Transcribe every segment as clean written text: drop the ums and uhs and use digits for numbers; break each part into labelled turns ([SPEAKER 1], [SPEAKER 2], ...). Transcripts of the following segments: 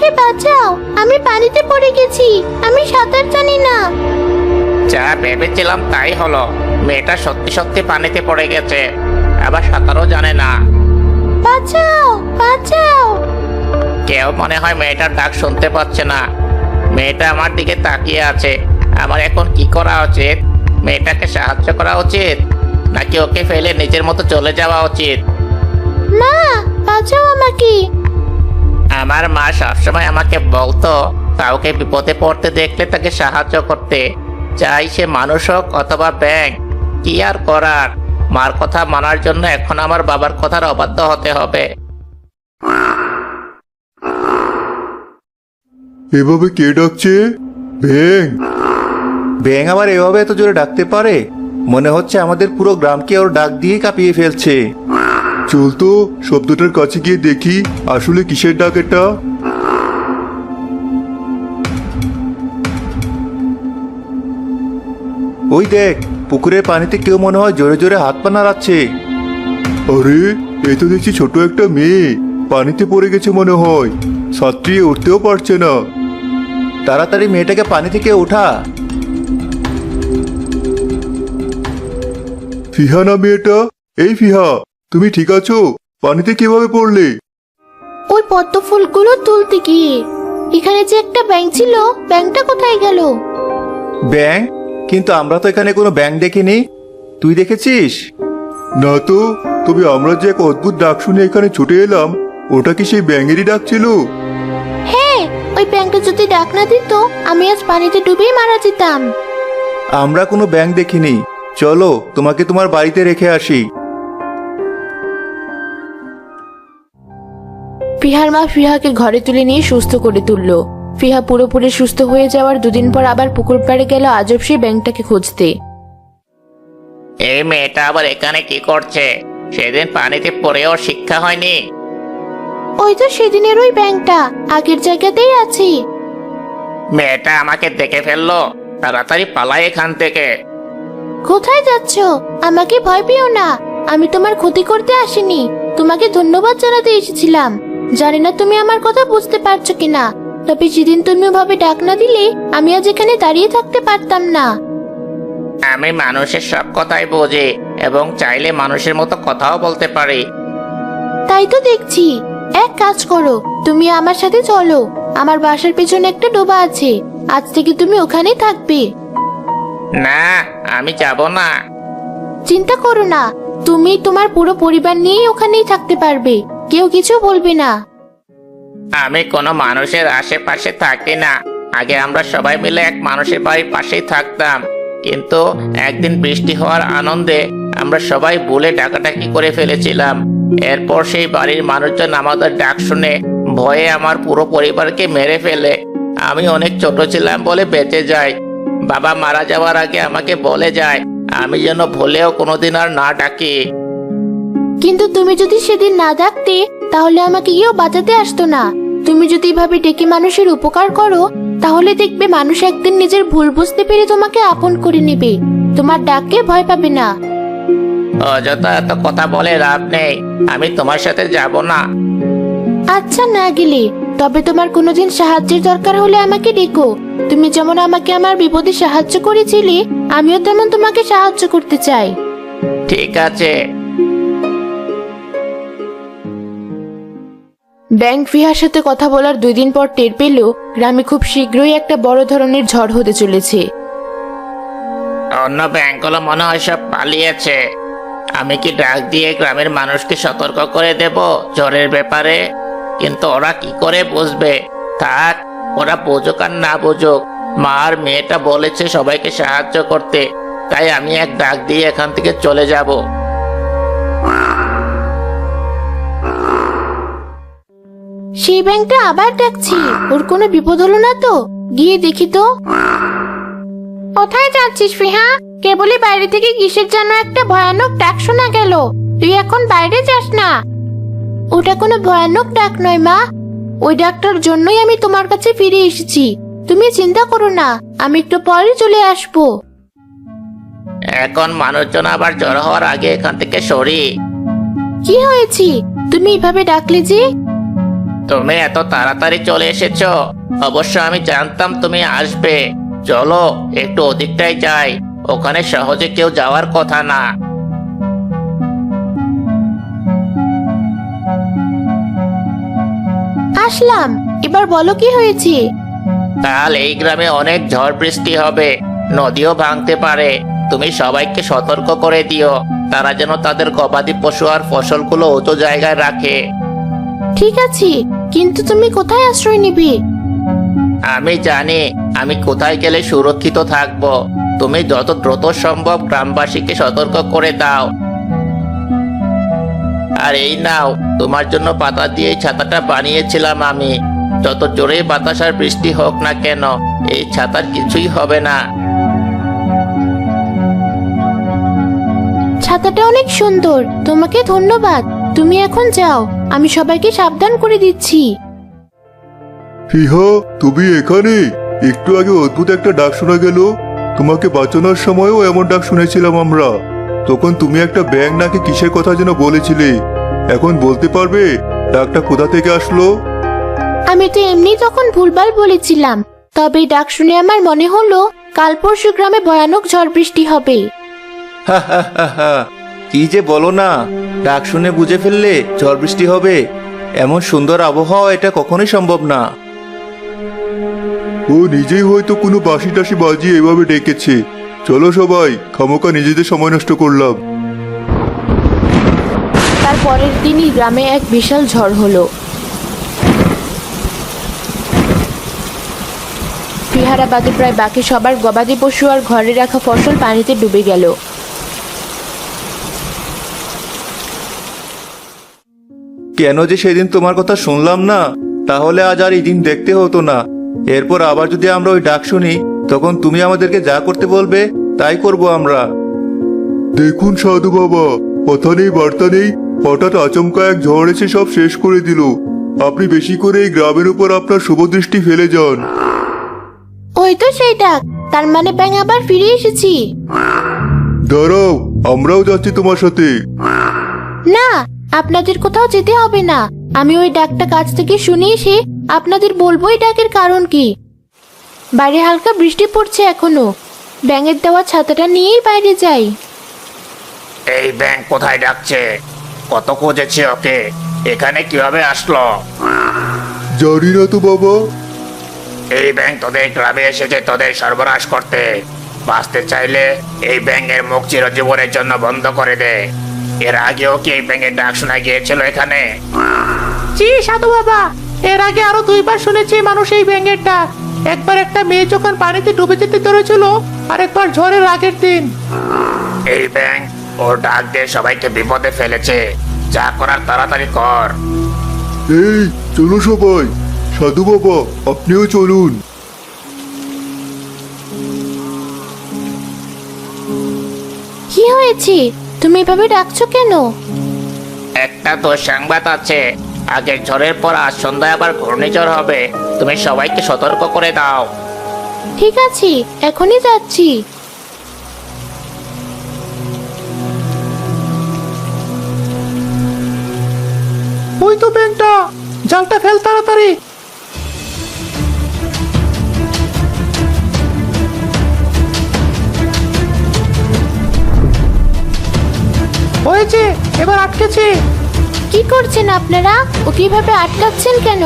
[SPEAKER 1] আমাকে বাঁচাও, আমি পানিতে পড়ে গেছি, আমি সাঁতার জানি না।
[SPEAKER 2] যা ভেবেছিলাম তাই হলো, মেয়েটা সত্যি সত্যি পানিতে পড়ে গেছে, আবার সাঁতারও জানে না।
[SPEAKER 1] বাঁচাও, বাঁচাও।
[SPEAKER 2] কেউ মনে হয় মেয়েটার ডাক শুনতে পাচ্ছে না। মেয়েটা আমার দিকে তাকিয়ে আছে। আমার এখন কি করা উচিত? মেয়েটাকে সাহায্য করা উচিত, নাকি ওকে ফেলে নিজের মতো চলে যাওয়া উচিত?
[SPEAKER 1] মা, বাঁচাও আমাকে।
[SPEAKER 2] আমার মা সবসময় আমাকে বলতো কাউকে বিপদে পড়তে দেখলে তাকে সাহায্য করতে, চাই সে মানুষ হোক অথবা ব্যাঙ। কি আর করার, মার কথা মানার জন্য এখন আমার বাবার কথার অবাধ্য হতে হবে।
[SPEAKER 3] এভাবে কে ডাকছে? ব্যাং।
[SPEAKER 4] ব্যাঙ আবার এভাবে এত জোরে ডাকতে পারে? মনে হচ্ছে আমাদের পুরো গ্রামকে ওর ডাক দিয়ে কাঁপিয়ে ফেলছে।
[SPEAKER 3] চল তো শব্দটার কাছে গিয়ে দেখি আসলে কিসের ডাক এটা।
[SPEAKER 4] ওই দেখ, পুকুরের পানিতে কেউ মনে হয় জোরে জোরে হাত পা নাড়াচ্ছে।
[SPEAKER 3] আরে, এই তো দেখছি ছোট একটা মেয়ে পানিতে পড়ে গেছে মনে হয়, সাঁতরিয়ে উঠতেও পারছে না।
[SPEAKER 4] তাড়াতাড়ি মেয়েটাকে পানি থেকে ওঠা।
[SPEAKER 3] ফিহা না মেয়েটা? এই ফিহা, তুমি ঠিক আছো? পানিতে কিভাবে পড়লে?
[SPEAKER 1] ওই পদ্ম ফুলগুলো তুলতে গিয়ে। এখানে যে একটা ব্যাঙ ছিল, ব্যাঙটা কোথায় গেল?
[SPEAKER 4] ব্যাঙ? কিন্তু আমরা তো এখানে কোনো ব্যাঙ দেখিনি। তুই দেখেছিস?
[SPEAKER 3] না তো, তবে আমরা যে এক অদ্ভুত ডাক শুনে এখানে ছুটে এলাম, ওটা কি সেই ব্যাঙেরই ডাক ছিল?
[SPEAKER 1] হ্যাঁ, ওই ব্যাঙটা যদি ডাক না দিত, আমি আজ পানিতে ডুবেই মারা যেতাম।
[SPEAKER 4] আমরা কোনো ব্যাঙ দেখিনি। চলো তোমাকে তোমার বাড়িতে রেখে আসি।
[SPEAKER 5] ফিহার মা ফিহাকে ঘরে তুলে নিয়ে সুস্থ করে তুলল। ফিহা পুরোপুরি সুস্থ হয়ে যাওয়ার দুদিন পর আবার পুকুর পাড়ে গেল আজব সেই ব্যাঙটাকে খুঁজতে।
[SPEAKER 2] এই মেয়েটা আবার এখানে কি করছে? সেদিন পানিতে পড়েও শিক্ষা হয়নি।
[SPEAKER 1] ওই তো সেদিনের ওই ব্যাঙটা আগের জায়গাতেই আছে।
[SPEAKER 2] মেয়েটা আমাকে দেখে ফেললো, তাড়াতাড়ি পালাই এখান থেকে।
[SPEAKER 1] কোথায় যাচ্ছ? আমাকে ভয় পেও না, আমি তোমার ক্ষতি করতে আসিনি, তোমাকে ধন্যবাদ জানাতে এসেছিলাম। জানি না তুমি আমার কথা বুঝতে পারছো কিনা, তবে যেদিন তুমি ওভাবে ডাক না দিলে আমি আজ এখানে দাঁড়িয়ে থাকতে পারতাম না।
[SPEAKER 2] আমি মানুষের সব কথাই বুঝি এবং চাইলে মানুষের মতো কথাও বলতে পারি।
[SPEAKER 1] তাই তো দেখছি। এক কাজ করো, তুমি আমার সাথে চলো। আমার বাসার পেছনে একটা ডোবা আছে, আজ থেকে তুমি ওখানেই থাকবে।
[SPEAKER 2] না, আমি যাব না।
[SPEAKER 1] চিন্তা করো না, তুমি তোমার পুরো পরিবার নিয়েই ওখানেই থাকতে পারবে, কেউ কিছু বলবে না।
[SPEAKER 2] আমি কোনো মানুষের আশেপাশে থাকি না। আগে আমরা সবাই মিলে এক মানুষের বাড়ির পাশেই থাকতাম, কিন্তু একদিন বৃষ্টি হওয়ার আনন্দে আমরা সবাই ভুলে ডাকাডাকি করে ফেলেছিলাম। এরপর সেই বাড়ির মানুষজন আমাদের ডাক শুনে ভয়ে আমার পুরো পরিবারকে মেরে ফেলে। আমি অনেক ছোট ছিলাম বলে বেঁচে যাই। বাবা মারা যাওয়ার আগে আমাকে বলে যায় আমি যেন ভুলেও কোনোদিন আর না ডাকি।
[SPEAKER 1] কিন্তু তুমি যদি সেদিন না ডাকতে, তাহলে আমাকে কেউ বাঁচাতে আসতো না। তুমি যদি এভাবে ডেকে মানুষের উপকার করো, তাহলে দেখবে মানুষ একদিন নিজের ভুল বুঝতে পেরে তোমাকে আপন করে নেবে, তোমার ডাককে ভয় পাবে না।
[SPEAKER 2] অযথা এত কথা বলে লাভ নেই, আমি তোমার সাথে যাব না।
[SPEAKER 1] আচ্ছা, না গেলে তবে তোমার কোনোদিন সাহায্যের দরকার হলে আমাকে ডেকো। তুমি যেমন আমাকে আমার বিপদে সাহায্য করেছিলে, আমিও তেমন তোমাকে সাহায্য করতে চাই।
[SPEAKER 2] ঠিক আছে।
[SPEAKER 5] ব্যাঙ ফিহার সাথে কথা বলার 2 দিন পর টের পেল গ্রামে খুব শীঘ্রই একটা বড় ধরনের ঝড় হতে চলেছে।
[SPEAKER 2] অন্য ব্যাংকগুলো মনে হয় সব পালিয়েছে। আমি কি ডাক দিয়ে গ্রামের মানুষকে সতর্ক করে দেব ঝড়ের ব্যাপারে? কিন্তু ওরা কি করে বুঝবে? থাক, ওরা বুঝুক আর না বুঝুক, মা আর মেয়েটা বলেছে সবাইকে সাহায্য করতে, তাই আমি এক ডাক দিয়ে এখান থেকে চলে যাব।
[SPEAKER 1] সেই ব্যাংকটা আবার ডাকছি, ওর কোনো বিপদ হলো না তো? গিয়ে দেখি তো। কোথায় যাচ্ছিস ফিহা? কেবলই বাইরে থেকে কিসের যেন একটা ভয়ানক ডাক শোনা গেল। তুই এখন বাইরে যাস না। ওটা কোনো ভয়ানক ডাক নয় মা, ওই ডাকটার জন্যই আমি তোমার কাছে ফিরে এসেছি। তুমি চিন্তা করো না, আমি একটু পরে চলে আসবো।
[SPEAKER 2] এখন মানুষজন আবার জড়ো হওয়ার আগে এখান থেকে সরি।
[SPEAKER 1] কি হয়েছে? তুমি এভাবে ডাকলে যে?
[SPEAKER 2] তুমি এত তাড়াতাড়ি চলে এসেছো। অবশ্য আমি জানতাম তুমি আসবে। চলো একটু ওদিকটাই যাই, ওখানে সহজে কেউ যাওয়ার কথা না।
[SPEAKER 1] আসলাম, এবার বলো কি হয়েছে?
[SPEAKER 2] কাল এই গ্রামে অনেক ঝড় বৃষ্টি হবে, নদীও ভাঙতে পারে। তুমি সবাইকে সতর্ক করে দিও, তারা যেন তাদের গবাদি পশু আর ফসলগুলো উঁচু জায়গায় রাখে।
[SPEAKER 1] ঠিক আছে, কিন্তু তুমি কোথায় আশ্রয় নিবে?
[SPEAKER 2] আমি জানি আমি কোথায় গেলে সুরক্ষিত থাকব। তুমি যত দ্রুত সম্ভব গ্রামবাসীকে সতর্ক করে দাও। আর এই নাও, তোমার জন্য পাতা দিয়ে এই ছাতাটা বানিয়েছিলাম আমি। যত জোরে বাতাস আর বৃষ্টি হোক না কেন, এই ছাতার কিছুই হবে না।
[SPEAKER 1] ছাতাটা অনেক সুন্দর, তোমাকে ধন্যবাদ। তুমি এখন যাও, আমি সবাইকে সাবধান করে দিচ্ছি।
[SPEAKER 3] ফিহা, তুমি এখানে? একটু আগে অদ্ভুত একটা ডাক শোনা গেল। তোমাকে বাঁচানোর সময়ও এমন ডাক শুনেছিলাম আমরা। তখন তুমি একটা ব্যাঙ নাকি কিসের কথা যেন বলেছিলে। এখন বলতে পারবে ডাকটা কোথা থেকে আসলো?
[SPEAKER 1] আমি তো এমনি তখন ভুলভাল বলেছিলাম, তবে ডাক শুনে আমার মনে হলো কাল পরশু গ্রামে ভয়ানক ঝড় বৃষ্টি হবে।
[SPEAKER 4] হা হা হা হা, কি যে বলো না, ডাক শুনে বুঝে ফেললে ঝড় বৃষ্টি হবে? এমন সুন্দর আবহাওয়া এটা কখনোই সম্ভব না।
[SPEAKER 3] ও নিজেই হয়তো কোনো বাঁশি টাসি বাজিয়ে এভাবে ডেকেছে। চলো সবাই, খামোকা নিজেদের সময় নষ্ট করলাম।
[SPEAKER 5] তার পরের দিনই গ্রামে এক বিশাল ঝড় হলো। ফিহারা বাদে প্রায় বাকি সবার গবাদি পশু আর ঘরে রাখা ফসল পানিতে ডুবে গেল।
[SPEAKER 4] কেন যে সেদিন তোমার কথা শুনলাম না, তাহলে আজ আর এই দিন দেখতে হতো না। এরপর আবার যদি আমরা ওই ডাক শুনি, তখন তুমি আমাদেরকে যা করতে বলবে তাই করব আমরা।
[SPEAKER 3] দেখুন সাধু বাবা, কথা নেই বার্তা নেই, হঠাৎ আচমকা এক ঝড় এসে সব শেষ করে দিল। আপনি বেশি করে এই গ্রামের উপর আপনার শুভ দৃষ্টি ফেলে যান।
[SPEAKER 1] ওই তো সেই ডাক, তার মানে ব্যাঙ আবার ফিরে এসেছি।
[SPEAKER 3] দাঁড়াও, আমরাও যাচ্ছি তোমার সাথে।
[SPEAKER 1] না, আপনাদের কোথাও যেতে হবে না। আমি ওই ডাকটা কাছ থেকে শুনে এসে আপনাদের বলবো এই ডাকের কারণ কি। বাইরে হালকা বৃষ্টি পড়ছে এখনো, ব্যাঙের দেওয়া ছাতাটা নিয়েই বাইরে যাই।
[SPEAKER 2] এই ব্যাঙ কোথায় ডাকছে? কত খুঁজেছি ওকে, এখানে কিভাবে আসলো?
[SPEAKER 3] জানি না তো বাবা।
[SPEAKER 2] এই ব্যাঙ তোদের গ্রামে এসেছে তোদের সর্বনাশ করতে। বাঁচতে চাইলে এই ব্যাঙের মুখ চিরজীবনের জন্য বন্ধ করে দে। এর আগেও কি এই ব্যাঙের ডাক শোনা গিয়েছিল এখানে?
[SPEAKER 6] জি সাধু বাবা, এর আগে আরো 2 বার শুনেছি মানুষ এই ব্যাঙের ডাক। একবার একটা মেয়ে যখন পানিতে ডুবে যেতে ধরেছিল, আর একবার ঝড়ের আগের দিন।
[SPEAKER 2] এই ব্যাঙ ওর ডাক দিয়ে সবাইকে বিপদে ফেলেছে। যা করার তাড়াতাড়ি কর।
[SPEAKER 3] এই চলো সবাই, সাধু বাবা আপনিও চলুন।
[SPEAKER 1] কি হয়েছে? তুমি এভাবে ডাকছো কেন?
[SPEAKER 2] একটা তো সংবাদ আছে, আগের ঝড়ের পর আজ সন্ধ্যায় আবার ঘূর্ণিঝড় হবে। তুমি সবাইকে সতর্ক করে দাও।
[SPEAKER 1] ঠিক আছে, এখনই যাচ্ছি।
[SPEAKER 6] ওই তো ব্যাঙটা, জালটা ফেল তাড়াতাড়ি। হয়েছে, এবার আটকেছে।
[SPEAKER 1] কি করছেন আপনারা? ও কিভাবে আটকাচ্ছেন কেন?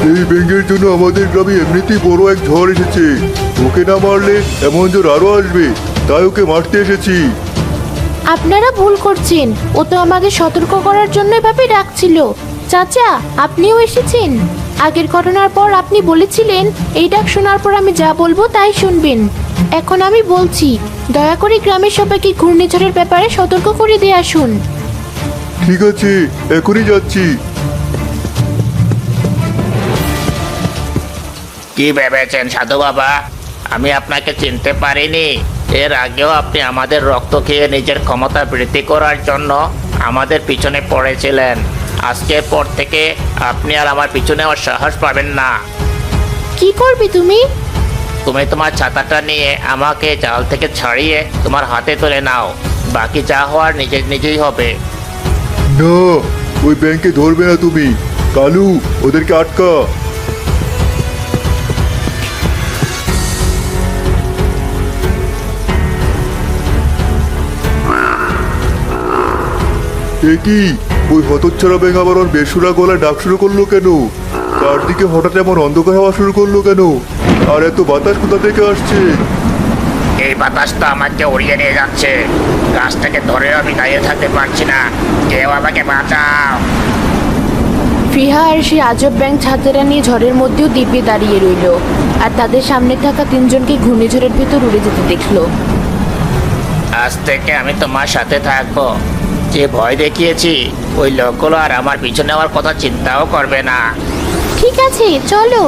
[SPEAKER 3] এই ব্যাঙের জন্য আমাদের গ্রামে এমনিতেই বড় এক ঝড় এসেছে। ওকে না মারলে এমন ঝড় আরো আসবে, তাই ওকে মারতে এসেছি।
[SPEAKER 1] আপনারা ভুল করছেন, ও তো আমাদের সতর্ক করার জন্য এভাবে ডাকছিল। চাচা, আপনিও এসেছেন। আগের ঘটনার পর আপনি বলেছিলেন এই ডাক শোনার পর আমি যা বলবো তাই শুনবেন। এখন আমি বলছি, দয়া করে গ্রামের সবাইকে ঘূর্ণিঝড়ের ব্যাপারে সতর্ক করে দিয়ে আসুন।
[SPEAKER 3] ঠিক আছে, এখনই যাচ্ছি।
[SPEAKER 2] কি ভেবেছেন সাধু বাবা? আমি আপনাকে চিনতে পারিনি। এর আগেও আপনি আমাদের রক্ত খেয়ে নিজের ক্ষমতা বৃদ্ধি করার জন্য আমাদের পিছনে পড়েছিলেন। আজকের পর থেকে আপনি আর আমার পিছনে আর সাহস পাবেন না।
[SPEAKER 1] কি করবি তুমি?
[SPEAKER 2] তুমি তোমার ছাতাটা নিয়ে আমাকে জাল থেকে ছাড়িয়ে তোমার হাতে তুলে নাও। বাকি যা হওয়ার নিজেই হবে।
[SPEAKER 3] না, ও ওই ব্যাংকে ধরবে না তুমি। কালু, ওদেরকে আটকা। এ কি, ওই হতচ্ছাড়া ব্যাঙ আবার ওর বেসুরা গলায় ডাক শুরু করলো কেন? চারদিকে হঠাৎ এমন অন্ধকার হওয়া শুরু করলো কেন? আর এত বাতাস কোথা থেকে আসছে?
[SPEAKER 2] এই বাতাসটা আমাকে উড়িয়ে নিয়ে যাচ্ছে। গাছ থেকে ধরে আমি দাঁড়িয়ে থাকতে পারছি না, কেউ আমাকে বাঁচাও।
[SPEAKER 5] ফিহা আর সেই আজব ব্যাঙ ছাতেরা নিয়ে ঝড়ের মধ্যেও দিব্যে দাঁড়িয়ে রইল, আর তাদের সামনে থাকা তিনজনকে ঘূর্ণিঝড়ের ভেতর উড়ে যেতে দেখলো।
[SPEAKER 2] আজ থেকে আমি তোমার সাথে থাকবো। যে ভয় দেখিয়েছি, ওই লোকগুলো আর আমার পিছনে আমার কথা চিন্তাও করবে না।
[SPEAKER 1] ঠিক আছে, চলো।